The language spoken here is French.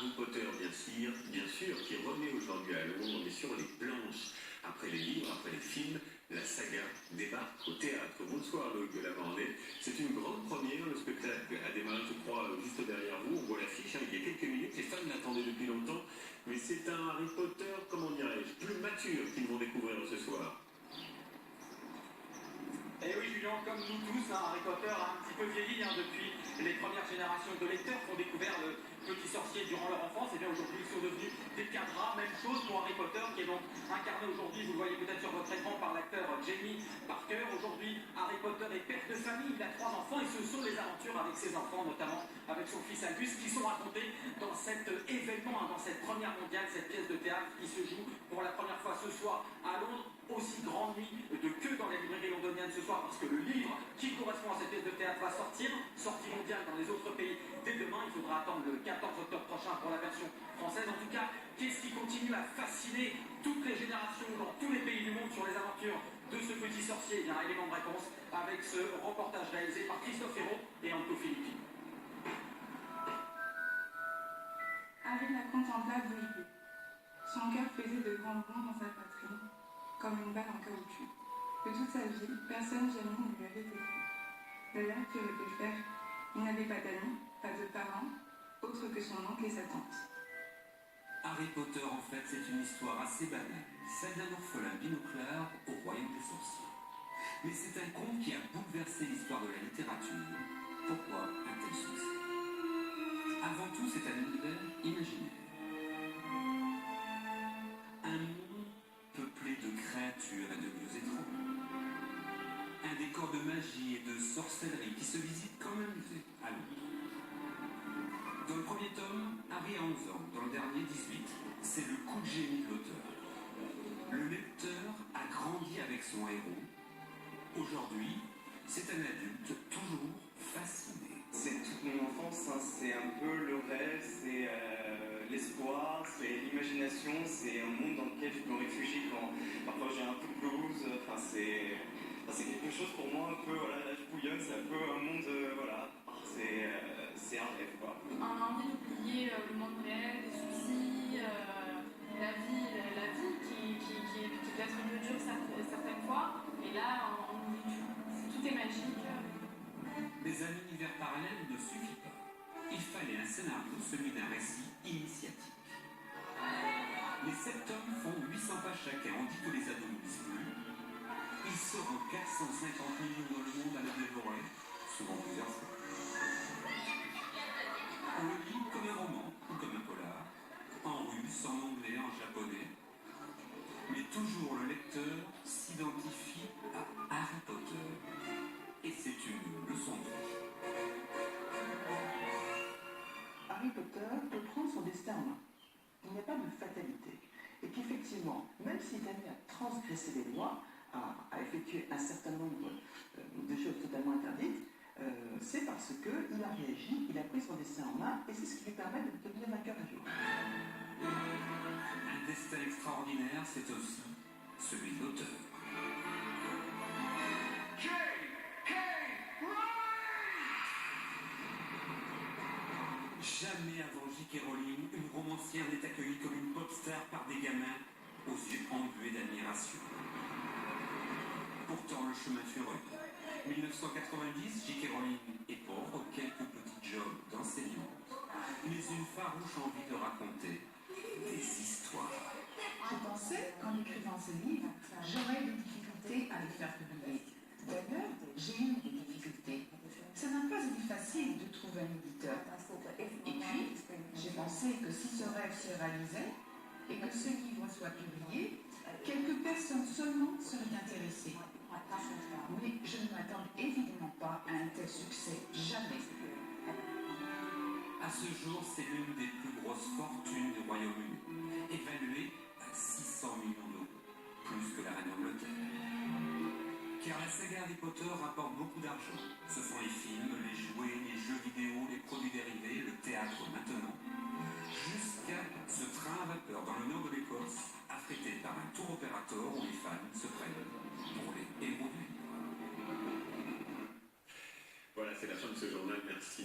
Harry Potter, bien sûr, qui remet aujourd'hui à Londres, mais sur les planches. Après les livres, après les films, la saga débarque au théâtre. Bonsoir Loïc de la Vendée. C'est une grande première, le spectacle a démarré, je crois, juste derrière vous. On voit l'affiche, il y a quelques minutes, les fans l'attendaient depuis longtemps. Mais c'est un Harry Potter, comment dirais-je, plus mature qu'ils vont découvrir ce soir. Et oui Julien, comme nous tous, Harry Potter a un petit peu vieilli depuis les premières générations de lecteurs qui ont découvert le petit sorcier durant leur enfance. Et bien aujourd'hui ils sont devenus des cadras. Même chose pour Harry Potter qui est donc incarné aujourd'hui, vous le voyez peut-être sur votre écran, par l'acteur Jamie Parker. Aujourd'hui Harry Potter est père de famille, il a 3 enfants et ce sont les aventures avec ses enfants, notamment avec son fils Albus, qui sont racontées dans cet événement, dans cette première mondiale, cette pièce de théâtre qui se joue pour la première fois ce soir à Londres. Aussi grande nuit de queue dans les librairies londoniennes ce soir, parce que le livre qui correspond à cette pièce de théâtre va sortir, sortie mondiale dans les autres pays dès demain. Il faudra attendre le 14 octobre prochain pour la version française. En tout cas, qu'est-ce qui continue à fasciner toutes les générations dans tous les pays du monde sur les aventures de ce petit sorcier? Eh bien, élément de réponse avec ce reportage réalisé par Christophe Hérault et Anto Filippi. Harry la contempla bouche bée. Son cœur faisait de grands bonds dans sa poitrine, comme une balle en caoutchouc. De toute sa vie, personne jamais ne lui avait écrit. D'ailleurs, que veut-il faire? Il n'avait pas d'amis, pas de parents, autres que son oncle et sa tante. Harry Potter, en fait, c'est une histoire assez banale, celle d'un orphelin binoclard au royaume des sorciers. Mais c'est un conte qui a bouleversé l'histoire de la littérature. Pourquoi un tel succès? Avant tout, c'est un univers imaginaire. Un monde peuplé de créatures et de lieux étranges. Un décor de magie et de sorcellerie qui se visite comme un musée à Londres. Dans le premier tome, Harry a 11 ans. Dans le dernier, 18. C'est le coup de génie de l'auteur. Le lecteur a grandi avec son héros. Aujourd'hui, c'est un adulte toujours fasciné. C'est toute mon enfance, c'est un peu le rêve, c'est l'espoir, c'est l'imagination, c'est un monde dans lequel je me réfugie quand parfois j'ai un peu de blues. C'est quelque chose pour moi un peu, voilà, là je bouillonne, c'est un peu un monde, voilà, c'est un rêve quoi. On a envie d'oublier le monde réel, les soucis, la vie qui peut être un peu dure certaines fois, et là on oublie tout. Tout est magique. Mais un univers parallèle ne suffit pas. Il fallait un scénario, celui d'un récit initiatique. Les 7 tomes font 800 pages chacun. On dit que les ados ne lisent plus. Ils seront 450 millions dans le monde à le dévorer, souvent plusieurs fois. On le lit comme un roman ou comme un polar, en russe, en anglais, en japonais. Mais toujours le lecteur s'identifie à Harry Potter. Et c'est une leçon de vie. Harry Potter peut prendre son destin en main. Il n'y a pas de fatalité. Et qu'effectivement, même s'il est amené à transgresser les lois, à effectuer un certain nombre de choses totalement interdites, c'est parce qu'il a réagi, il a pris son destin en main, et c'est ce qui lui permet de devenir vainqueur un jour. Un destin extraordinaire, c'est aussi celui de l'auteur. Jamais avant J.K. Rowling, une romancière n'est accueillie comme une pop star par des gamins aux yeux embués d'admiration. Pourtant, le chemin fut rude. 1990, J.K. Rowling est pauvre, quelques petits jobs d'enseignante, mais une farouche envie de raconter des histoires. Je pensais qu'en écrivant ce livre, j'aurais des difficultés à les faire publier. D'ailleurs, j'ai eu des difficultés. Ça n'a pas été facile de trouver un éditeur. Et puis, j'ai pensé que si ce rêve se réalisait et que ce livre soit publié, quelques personnes seulement seraient intéressées. Mais je ne m'attends évidemment pas à un tel succès, jamais. À ce jour, c'est l'une des plus grosses fortunes du Royaume-Uni, évaluée à 600 millions d'euros, plus que la reine d'Angleterre. Car la saga Harry Potter rapporte beaucoup d'argent. Ce sont les films, les jouets, les jeux vidéo, les produits dérivés, le théâtre maintenant, jusqu'à ce train à vapeur dans le nord de l'Écosse, affrété par un tour opérateur où les fans se prennent pour les héros du livre. Voilà, c'est la fin de ce journal. Merci.